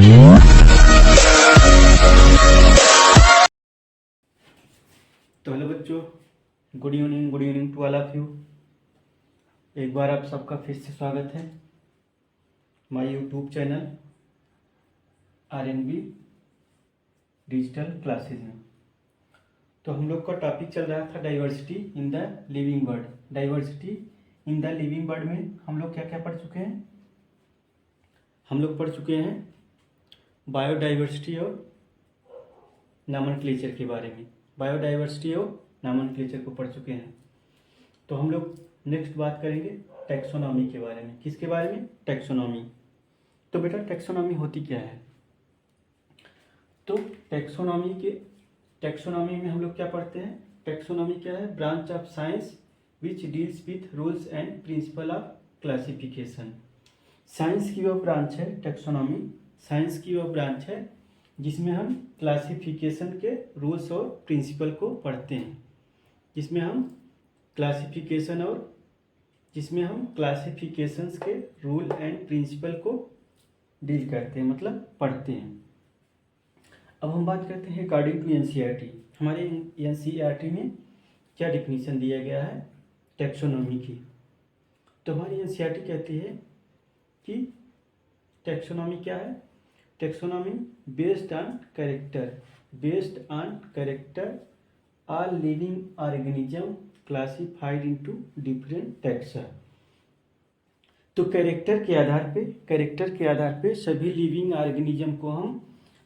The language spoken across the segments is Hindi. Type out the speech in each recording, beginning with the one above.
तो हेलो बच्चों, good evening to all of you. एक बार आप सबका फिर से स्वागत है my YouTube channel RNB digital classes में। तो हम लोग का टॉपिक चल रहा था diversity in the living bird. Diversity in the living bird में हम लोग क्या क्या पढ़ चुके हैं? हम लोग पढ़ चुके हैं बायोडाइवर्सिटी और नॉमेनक्लेचर के बारे में। बायोडाइवर्सिटी और नॉमेनक्लेचर को पढ़ चुके हैं। तो हम लोग नेक्स्ट बात करेंगे टैक्सोनॉमी के बारे में। किसके बारे में? टैक्सोनॉमी। तो बेटा टैक्सोनॉमी होती क्या है? तो टैक्सोनॉमी में हम लोग क्या पढ़ते हैं? टैक्सोनॉमी क्या है? Branch of science which deals with rules and principle of classification. Science की वह ब्रांच है टैक्सोनॉमी, साइंस की वह ब्रांच है जिसमें हम क्लासिफिकेशन के रूल्स और प्रिंसिपल को पढ़ते हैं, जिसमें हम क्लासिफिकेशंस के रूल एंड प्रिंसिपल को डील करते हैं, मतलब पढ़ते हैं। अब हम बात करते हैं अकॉर्डिंग टू एनसीईआरटी। हमारे एनसीईआरटी में क्या डिफिनीशन दिया गया है टैक्सोनॉमी की? तो हमारी एनसीईआरटी कहती है कि टैक्सोनॉमी क्या है? Taxonomy based on character all living organism classified into different taxa. तो कैरेक्टर के आधार पे सभी लिविंग ऑर्गेनिज्म को हम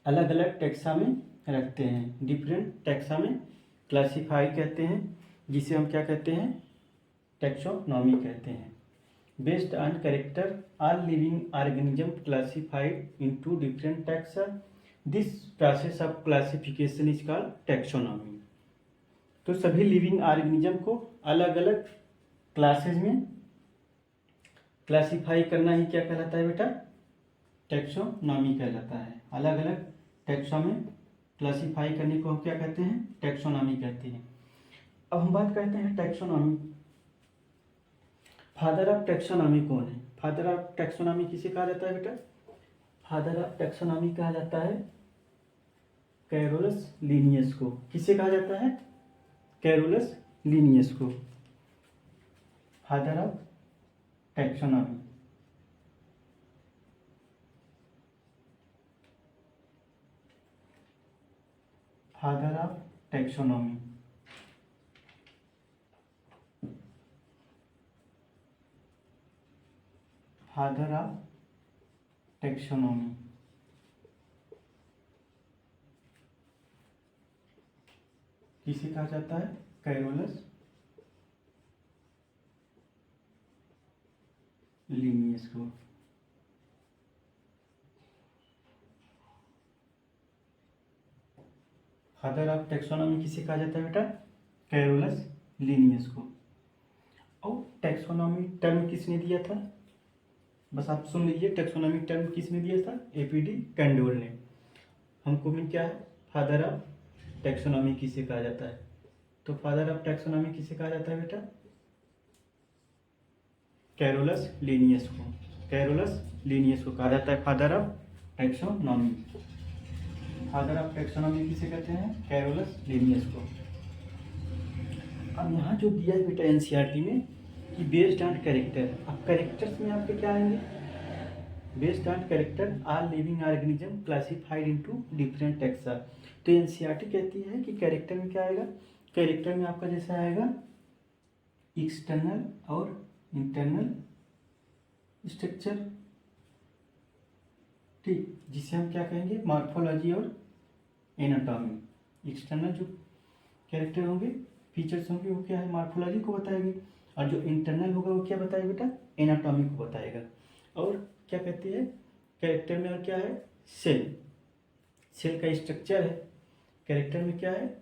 अलग अलग टैक्सा में रखते हैं, डिफरेंट टैक्सा में क्लासिफाई कहते हैं, जिसे हम क्या कहते हैं? टैक्सोनॉमी कहते हैं। Based on character all living organism classified into different taxa, this process of classification is called taxonomy. तो सभी लिविंग ऑर्गेनिज्म को अलग अलग क्लासेज में क्लासिफाई करना ही क्या कहलाता है बेटा? टैक्सोनॉमी कहलाता है। अलग अलग टैक्सा में क्लासिफाई करने को हम क्या कहते हैं? टैक्सोनॉमी कहते हैं। अब हम बात करते हैं टैक्सोनॉमी। फादर ऑफ टैक्सोनॉमी कौन है? फादर ऑफ टैक्सोनॉमी किसे कहा जाता है बेटा? फादर ऑफ टैक्सोनॉमी कहा जाता है कैरोलस लिनियस को। किसे कहा जाता है? कैरोलस लिनियस को father of taxonomy. Father of taxonomy. Father of taxonomy किसे कहा जाता है? कैरोलस लिनियस को। फादर ऑफ टैक्सोनॉमी किसे कहा जाता है बेटा? कैरोलस लिनियस को। और टैक्सोनॉमी टर्म किसने दिया था? बस आप सुन लीजिए, टैक्सोनॉमी टर्म किसने दिया था? एपीडी कैंडोल ने। हमको भी क्या है? फादर ऑफ टैक्सोनॉमी किसे कहा जाता है? तो फादर ऑफ टैक्सोनॉमी किसे कहा जाता है बेटा? कैरोलस लिनियस को। कैरोलस लिनियस को कहा जाता है father of taxonomy. Father of taxonomy किसे कहते हैं? कैरोलस लिनियस को। अब यहाँ जो दिया है बेटा एनसीईआरटी में कि बेस्ड ऑन कैरेक्टर। अब कैरेक्टर्स में आपके क्या आएंगे? Based on character all living organism classified into different taxa. तो एनसीईआरटी कहती है कि कैरेक्टर में क्या आएगा? कैरेक्टर में आपका जैसा आएगा एक्सटर्नल और इंटरनल स्ट्रक्चर, ठीक, जिसे हम क्या कहेंगे? मॉर्फोलॉजी और एनाटॉमी। एक्सटर्नल जो कैरेक्टर होंगे, फीचर्स होंगे, वो क्या है? मॉर्फोलॉजी को बताएंगे। और जो इंटरनल होगा वो क्या बताएगा बेटा? एनाटॉमी को बताएगा। और क्या कहते हैं कैरेक्टर में? और क्या है? सेल का स्ट्रक्चर है। कैरेक्टर में क्या है?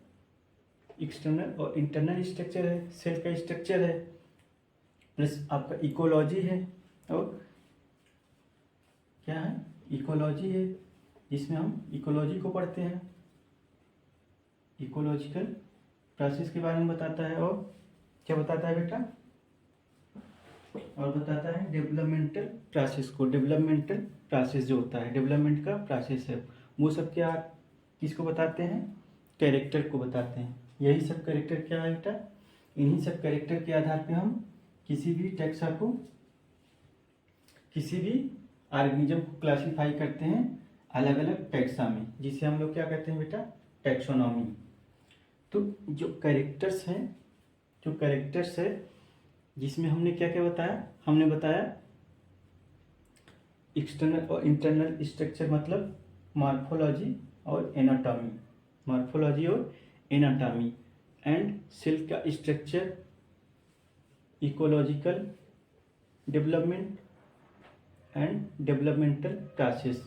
एक्सटर्नल और इंटरनल स्ट्रक्चर है, सेल का स्ट्रक्चर है, प्लस आपका इकोलॉजी है। और क्या है? इकोलॉजी है, जिसमें हम इकोलॉजी को पढ़ते हैं, इकोलॉजिकल प्रोसेस के बारे में बताता है। और क्या बताता है बेटा? और बताता है डेवलपमेंटल प्रोसेस को। डेवलपमेंटल प्रोसेस जो होता है, डेवलपमेंट का प्रोसेस है, वो सब क्या किसको बताते हैं? कैरेक्टर को बताते हैं। यही सब कैरेक्टर क्या है बेटा? इन्हीं सब कैरेक्टर के आधार पे हम किसी भी टैक्सा को, किसी भी ऑर्गेनिज्म को क्लासीफाई करते हैं अलग अलग टैक्सा में, जिसे हम लोग क्या कहते हैं बेटा? टैक्सोनॉमी। तो जो कैरेक्टर्स हैं, जो कैरेक्टर्स है, जिसमें हमने क्या क्या बताया? हमने बताया एक्सटर्नल और इंटरनल स्ट्रक्चर, मतलब मॉर्फोलॉजी और एनाटॉमी, मॉर्फोलॉजी और एनाटॉमी, एंड सेल का structure, ecological development and developmental process.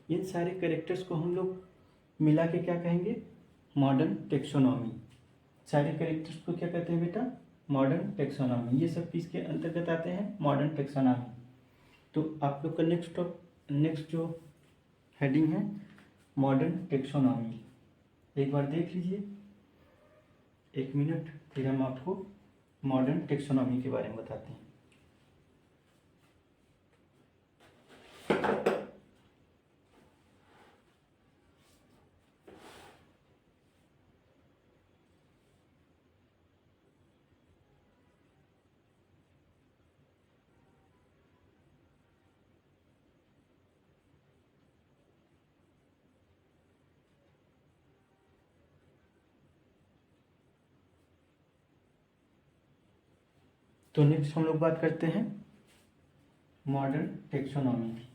इन सारे कैरेक्टर्स को हम लोग मिला के क्या कहेंगे? Modern taxonomy. सारे कैरेक्टर्स को क्या कहते हैं बेटा? Modern taxonomy. ये सब किसके अंतर्गत आते हैं? Modern taxonomy. तो आप लोग का नेक्स्ट जो हेडिंग है मॉडर्न टेक्सोनॉमी, एक बार देख लीजिए, 1 मिनट, फिर हम आपको मॉडर्न टेक्सोनॉमी के बारे में बताते हैं। तो नेक्स्ट हम लोग बात करते हैं मॉडर्न टेक्सोनॉमी की।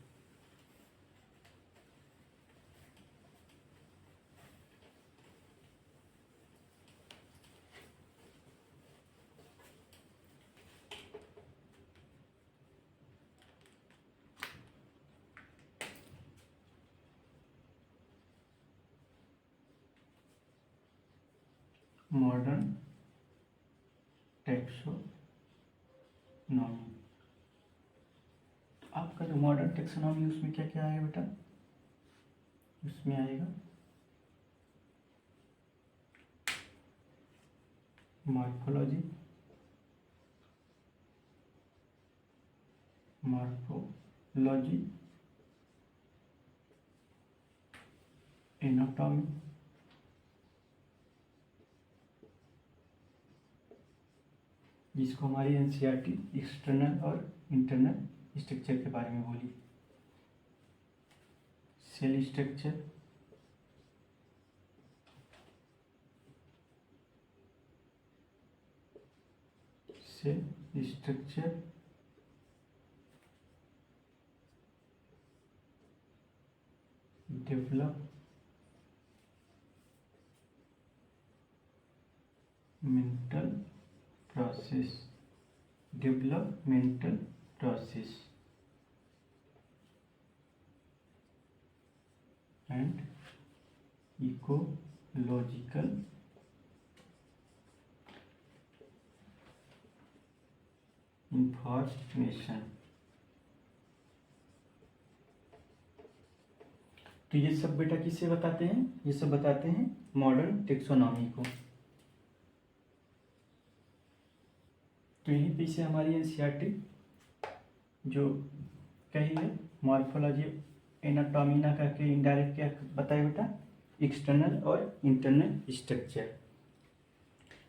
मॉडर्न टेक्सोनॉमी, आपका जो मॉडर्न टेक्सोनॉमी उसमें क्या क्या आएगा बेटा? उसमें आएगा मॉर्फोलॉजी, एनाटॉमी, जिसको हमारी एनसीईआरटी एक्सटर्नल और इंटरनल स्ट्रक्चर के बारे में बोली, cell structure, developmental process and ecological information. तो ये सब बेटा किसे बताते हैं? ये सब बताते हैं मॉडर्न टेक्सोनॉमी को। तो यहीं पे से हमारी एनसीईआरटी जो कही है मॉर्फोलॉजी एनाटॉमी ना करके इनडायरेक्ट क्या बताए बेटा? एक्सटर्नल और इंटरनल स्ट्रक्चर।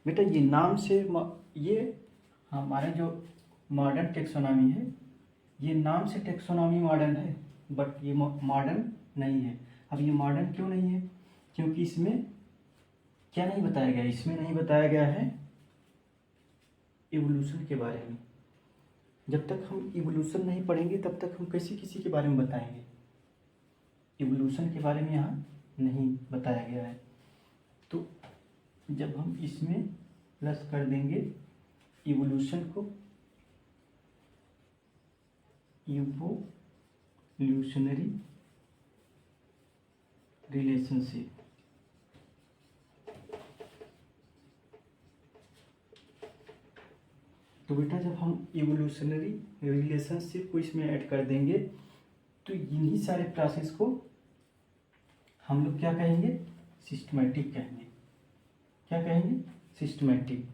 बेटा ये नाम से ये हमारा जो मॉडर्न टेक्सोनॉमी है, ये नाम से टेक्सोनॉमी मॉडर्न है, बट ये मॉडर्न नहीं है। अब ये मॉडर्न क्यों नहीं है? क्योंकि इसमें क्या नहीं बताया गया? इसमें नहीं बताया गया है इवोल्यूशन के बारे में। जब तक हम इवोल्यूशन नहीं पढ़ेंगे तब तक हम कैसे किसी के बारे में बताएंगे? इवोल्यूशन के बारे में यहाँ नहीं बताया गया है। तो जब हम इसमें प्लस कर देंगे इवोल्यूशन को, इवोल्यूशनरी रिलेशनशिप, तो बेटा जब हम इवोल्यूशनरी रिलेशनशिप को इसमें ऐड कर देंगे तो इन्हीं सारे प्रोसेस को हम लोग क्या कहेंगे? सिस्टमैटिक कहेंगे। क्या कहेंगे? सिस्टमैटिक।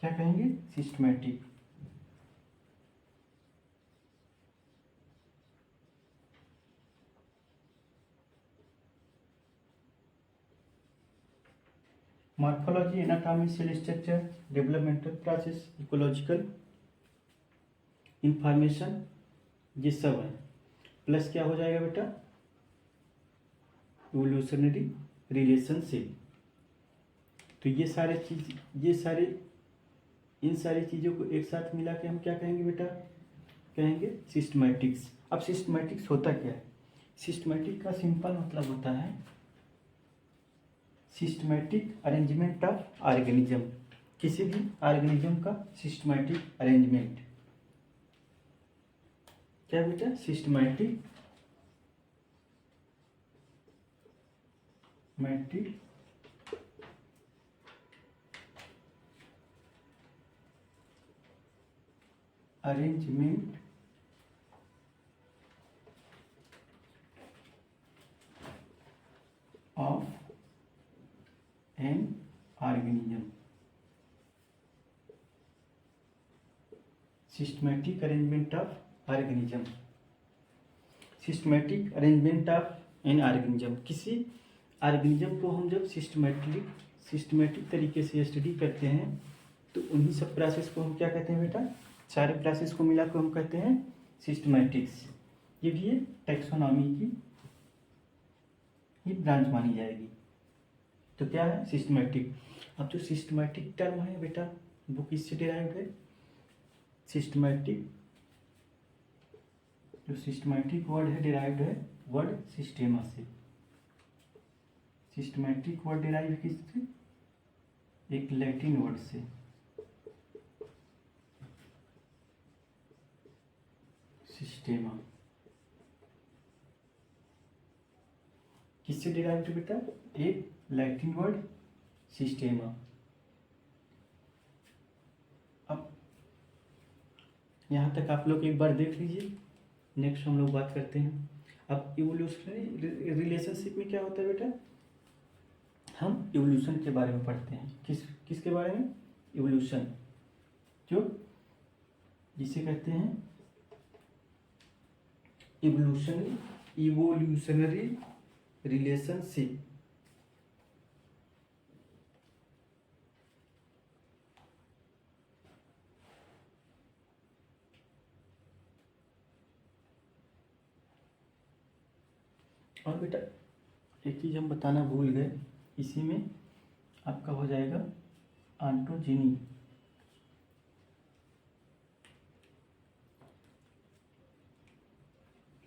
क्या कहेंगे, systematic. Morphology, anatomy, cell structure, developmental process, ecological information, ये सब है। प्लस क्या हो जाएगा बेटा, इवोल्यूशनरी रिलेशनशिप। तो ये सारे चीज, ये सारे, इन सारी चीज़ों को एक साथ मिला के हम क्या कहेंगे बेटा, कहेंगे सिस्टमैटिक्स। अब सिस्टमैटिक्स होता क्या है, सिस्टमैटिक का सिंपल मतलब होता है सिस्टमैटिक अरेंजमेंट ऑफ ऑर्गेनिज्म। किसी भी ऑर्गेनिज्म का सिस्टमैटिक अरेंजमेंट, क्या बेटा, systematic metric arrangement of an organism. Systematic arrangement of organism, systematic arrangement of an organism. किसी ऑर्गेनिज्म को हम जब सिस्टमैटिक तरीके से स्टडी करते हैं तो उन्हीं सब प्रोसेस को हम क्या कहते हैं बेटा, सारे प्रोसेस को मिलाकर हम कहते हैं सिस्टमैटिक्स। ये भी टैक्सोनॉमी की ही ब्रांच मानी जाएगी। तो क्या है, सिस्टमैटिक। अब जो सिस्टमैटिक टर्म है बेटा, वो किससे डिराइव्ड है, सिस्टमैटिक, जो सिस्टमैटिक वर्ड है डिराइव्ड है वर्ड सिस्टेमा से। सिस्टमैटिक वर्ड डिराइव किससे, एक लैटिन वर्ड से, सिस्टेमा। किससे डिराइव्ड बेटा, एक लैटिन वर्ड सिस्टेमा। अब यहाँ तक आप लोग एक बार देख लीजिए, नेक्स्ट हम लोग बात करते हैं। अब इवोल्यूशनरी रिलेशनशिप में क्या होता है बेटा, हम इवोल्यूशन के बारे में पढ़ते हैं। किसके बारे में, इवोल्यूशन, जो जिसे कहते हैं इवोल्यूशनरी रिलेशनशिप। और बेटा एक चीज हम बताना भूल गए, इसी में आपका हो जाएगा ऑन्टोजिनी।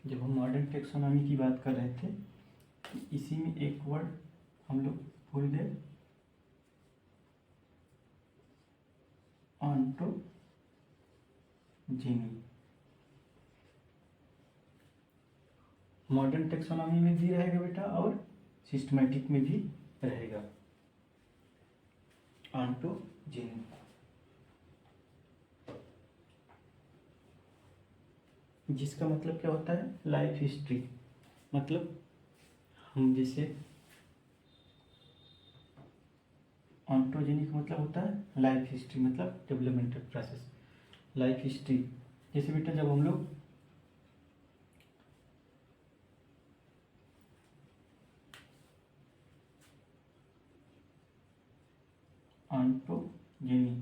जब हम मॉडर्न टेक्सोनॉमी की बात कर रहे थे तो इसी में एक वर्ड हम लोग भूल गए, ऑन्टोजिनी। मॉडर्न टेक्सोनॉमी में भी रहेगा बेटा और सिस्टमैटिक में भी रहेगा ऑन्टोजिनी। जिसका मतलब क्या होता है, लाइफ हिस्ट्री। मतलब हम जैसे ऑन्टोजेनिक मतलब होता है लाइफ हिस्ट्री, मतलब डेवलपमेंटल प्रोसेस, लाइफ हिस्ट्री। जैसे बेटा जब हम लोग ऑन्टोजेनी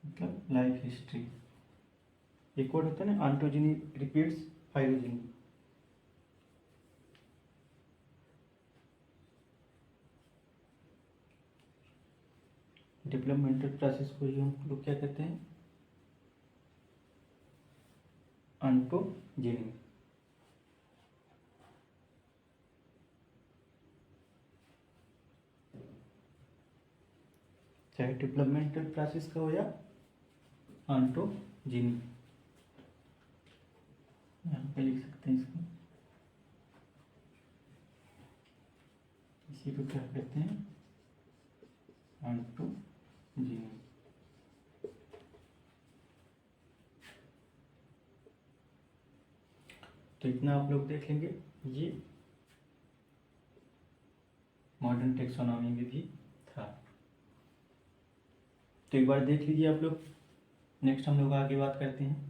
मतलब लाइफ हिस्ट्री, एक वर्ड होता है ना ontogeny repeats phylogeny. Developmental process को ही हम लोग क्या कहते हैं, ऑन्टोजेनी। चाहे डेवलपमेंटल प्रोसेस का हो या ऑन्टोजेनी, यहाँ पे लिख सकते हैं इसको, इसी को क्या कहते हैं, ऑन्टोजेनी। तो इतना आप लोग देख लेंगे, ये मॉडर्न टेक्सोनॉमी में भी था। तो एक बार देख लीजिए आप लोग, नेक्स्ट हम लोग आगे बात करते हैं।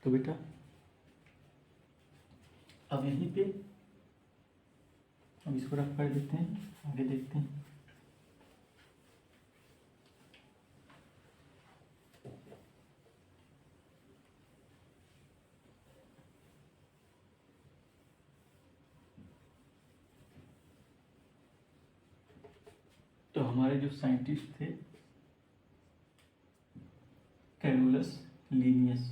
तो बेटा अब यहीं पे अब इसको रख कर देते हैं, आगे देखते हैं। तो हमारे जो साइंटिस्ट थे Carolus Linnaeus,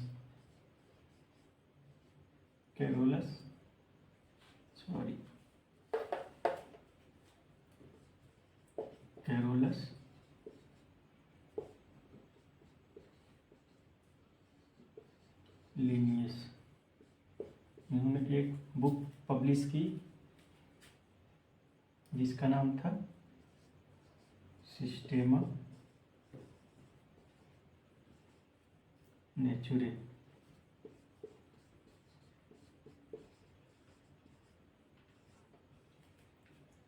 Carolus sorry Carolus Linnaeus, इन्होंने एक बुक पब्लिश की जिसका नाम था सिस्टेमा नेचुरे।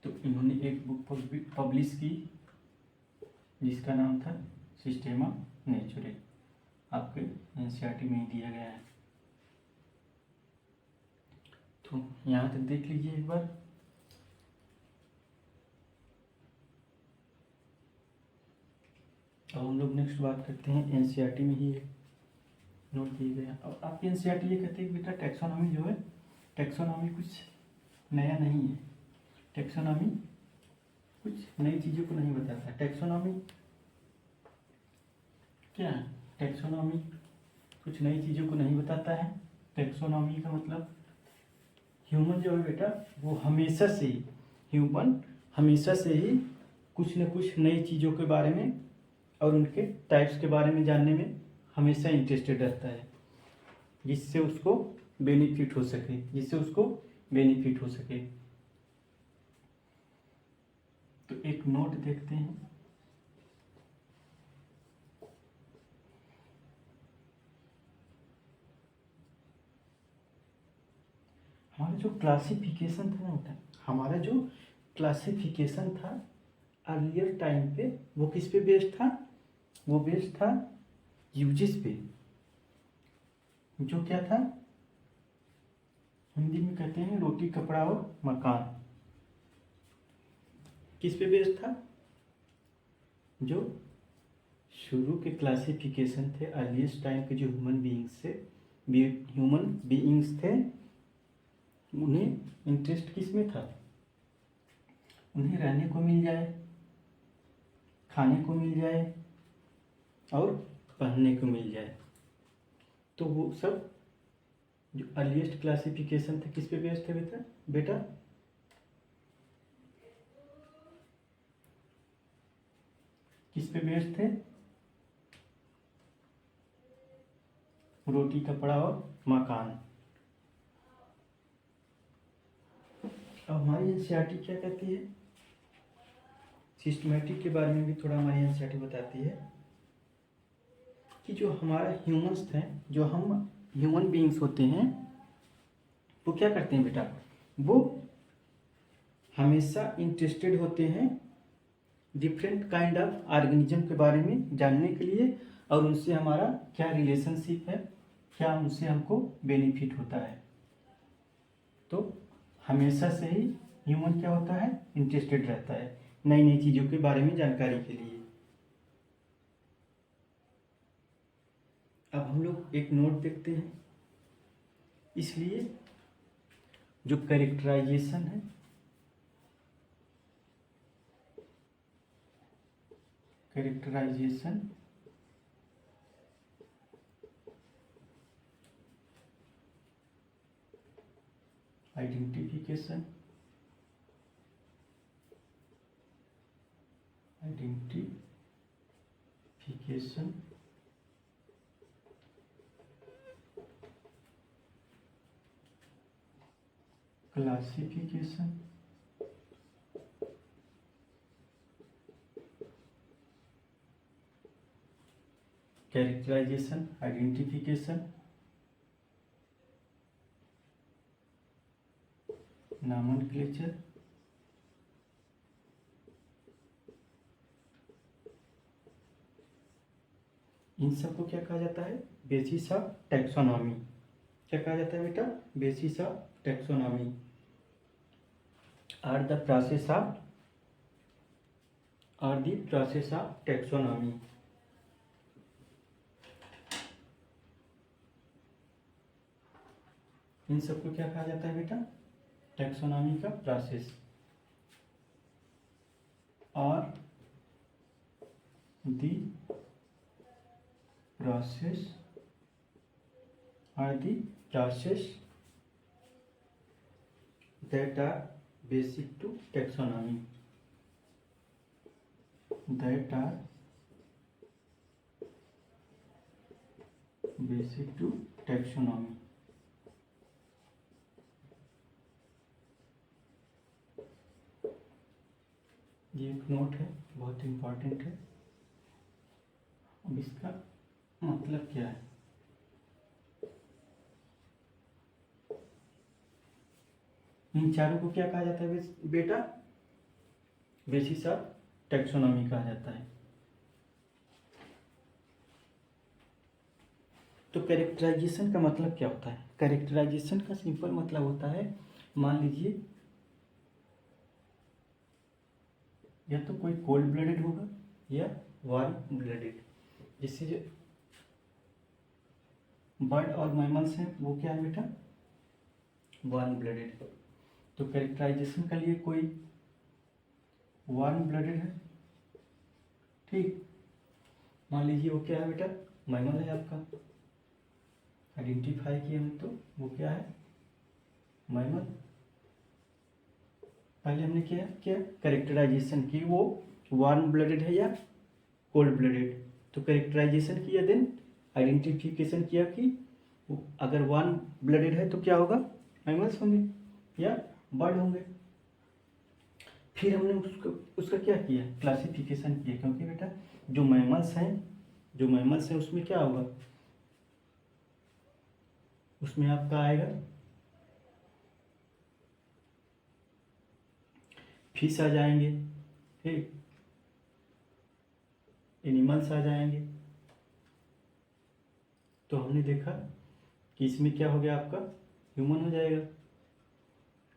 तो इन्होंने एक बुक पब्लिश की जिसका नाम था सिस्टेमा नेचुरे, आपके एनसीईआरटी में ही दिया गया है। तो यहाँ तक देख लीजिए एक बार। अब हम लोग नेक्स्ट बात करते हैं, एनसीईआरटी में ही नोट किए गए। अब आपकी एनसीईआरटी ये कहते हैं कि बेटा टैक्सोनॉमी जो है, टैक्सोनॉमी कुछ नया नहीं है। टैक्सोनॉमी कुछ नई चीज़ों को नहीं बताता। टैक्सोनॉमी क्या है? टैक्सोनॉमी कुछ नई चीज़ों को नहीं बताता है। टैक्सोनॉमी का मतलब ह्यूमन जो है बेटा वो हमेशा से ही, ह्यूमन हमेशा से ही कुछ न कुछ नई चीज़ों के बारे में और उनके टाइप्स के बारे में जानने में हमेशा इंटरेस्टेड रहता है, जिससे उसको बेनिफिट हो सके, जिससे उसको बेनिफिट हो सके। तो एक नोट देखते हैं। हमारा जो क्लासिफिकेशन था ना बेटा, हमारा जो क्लासिफिकेशन था अर्लियर टाइम पे, वो किस पे बेस्ड था? वो बेस्ड था यूजेस पे। जो क्या था, हिंदी में कहते हैं रोटी कपड़ा और मकान। किस पे बेस्ड था? जो शुरू के क्लासिफिकेशन थे अर्लीस्ट टाइम के, जो ह्यूमन बीइंग्स थे, उन्हें इंटरेस्ट किस में था? उन्हें रहने को मिल जाए, खाने को मिल जाए और पहनने को मिल जाए। तो वो सब जो अर्लीस्ट क्लासिफिकेशन थे किस पे बेस्ड थे बेटा? किस पे बेस्ड थे? रोटी कपड़ा और मकान। अब हमारी एनसीईआरटी क्या कहती है? सिस्टमेटिक के बारे में भी थोड़ा हमारी एनसीईआरटी बताती है कि जो हमारा ह्यूमंस थे, जो हम ह्यूमन बीइंग्स होते हैं, वो क्या करते हैं बेटा? वो हमेशा इंटरेस्टेड होते हैं डिफरेंट काइंड ऑफ ऑर्गेनिज्म के बारे में जानने के लिए, और उनसे हमारा क्या रिलेशनशिप है, क्या उनसे हमको बेनिफिट होता है। तो हमेशा से ही ह्यूमन क्या होता है? इंटरेस्टेड रहता है नई नई चीज़ों के बारे में जानकारी के लिए। अब हम लोग एक नोट देखते हैं। इसलिए जो कैरेक्टराइजेशन है, characterization identification classification characterization, identification, nomenclature, इन सबको क्या कहा जाता है? Basis of taxonomy. क्या कहा जाता है बेटा? Basis of taxonomy are the process of taxonomy. इन सबको क्या कहा जाता है बेटा? टैक्सोनॉमी का प्रोसेस। और the process that are basic to taxonomy, that are basic to taxonomy। ये एक नोट है, बहुत इम्पोर्टेंट है। अब इसका मतलब क्या है? इन चारों को क्या कहा जाता है बेटा? बेसिस ऑफ टैक्सोनॉमी कहा जाता है। तो कैरेक्टराइजेशन का मतलब क्या होता है? कैरेक्टराइजेशन का सिंपल मतलब होता है, मान लीजिए या तो कोई कोल्ड ब्लडेड होगा या वार्म ब्लडेड। जिससे जो बर्ड और मैमल्स हैं वो क्या है बेटा? Warm blooded. तो कैरेक्टराइजेशन के लिए कोई वार्म ब्लडेड है, ठीक, मान लीजिए वो क्या है बेटा? मैमल है आपका, आइडेंटिफाई किए हम, तो वो क्या है? मैमल। पहले हमने क्या कैरेक्टराइजेशन की, वो वार्म ब्लडेड है या कोल्ड ब्लडेड। तो कैरेक्टराइजेशन किया, देन आइडेंटिफिकेशन किया कि अगर वार्म ब्लडेड है तो क्या होगा? मैमल्स होंगे या बर्ड होंगे। फिर हमने उसका क्या किया? क्लासिफिकेशन किया, क्योंकि बेटा जो मैमल्स हैं उसमें क्या होगा? उसमें आपका आएगा फिश आ जाएंगे, ठीक, एनिमल्स आ जाएंगे। तो हमने देखा कि इसमें क्या हो गया आपका? ह्यूमन हो जाएगा।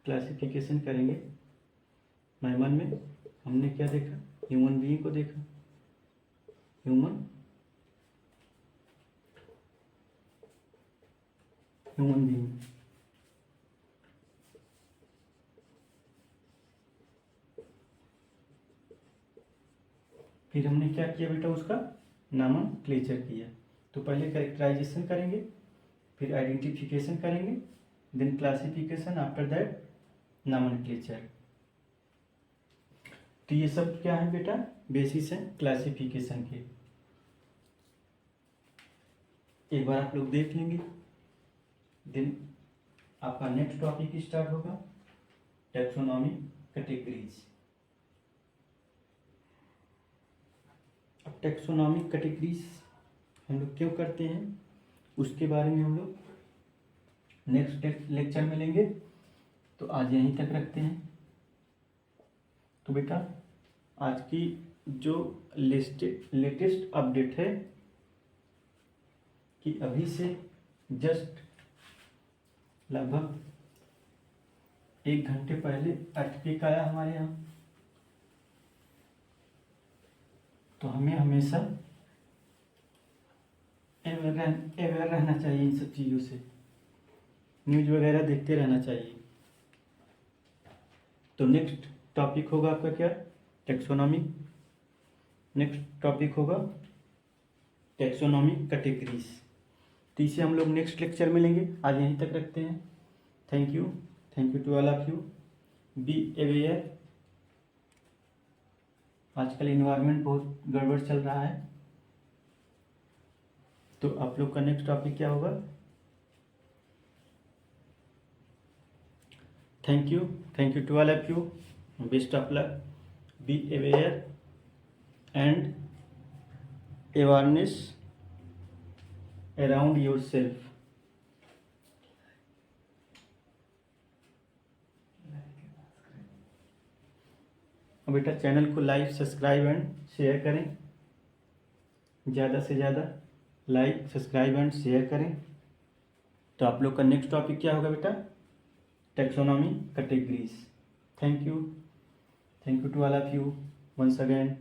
क्लासिफिकेशन करेंगे मैमल में, हमने क्या देखा? ह्यूमन बीइंग को देखा, ह्यूमन बीइंग। फिर हमने क्या किया बेटा? उसका नॉमेनक्लेचर किया। तो पहले कैरेक्टराइजेशन करेंगे, फिर आइडेंटिफिकेशन करेंगे, then classification, after that nomenclature. तो ये सब क्या है बेटा? बेसिस है क्लासिफिकेशन के। एक बार आप लोग देख लेंगे, देन आपका नेक्स्ट टॉपिक स्टार्ट होगा, टैक्सोनॉमी कैटेगरीज। अब टैक्सोनॉमी कैटेगरीज हम लोग क्यों करते हैं, उसके बारे में हम लोग नेक्स्ट लेक्चर में लेंगे। तो आज यहीं तक रखते हैं। तो बेटा आज की जो लेटेस्ट अपडेट है कि अभी से जस्ट लगभग 1 घंटे पहले अर्थक्वेक आया हमारे यहाँ। तो हमें हमेशा अवेयर रहना चाहिए इन सब चीज़ों से, न्यूज वगैरह देखते रहना चाहिए। तो नेक्स्ट टॉपिक होगा आपका क्या? टैक्सोनॉमी। नेक्स्ट टॉपिक होगा टैक्सोनॉमी कैटेगरीज। तो इसे हम लोग नेक्स्ट लेक्चर में लेंगे। आज यहीं तक रखते हैं। Thank you to all of you. Be aware. आजकल इन्वायरमेंट बहुत गड़बड़ चल रहा है। तो आप लोग का नेक्स्ट टॉपिक क्या होगा? Thank you to all of you. Best of luck. Be aware and awareness around yourself. अब बेटा चैनल को लाइक, सब्सक्राइब एंड शेयर करें, ज़्यादा से ज़्यादा लाइक, सब्सक्राइब एंड शेयर करें। तो आप लोग का नेक्स्ट टॉपिक क्या होगा बेटा? Taxonomy categories. Thank you to all of you once again.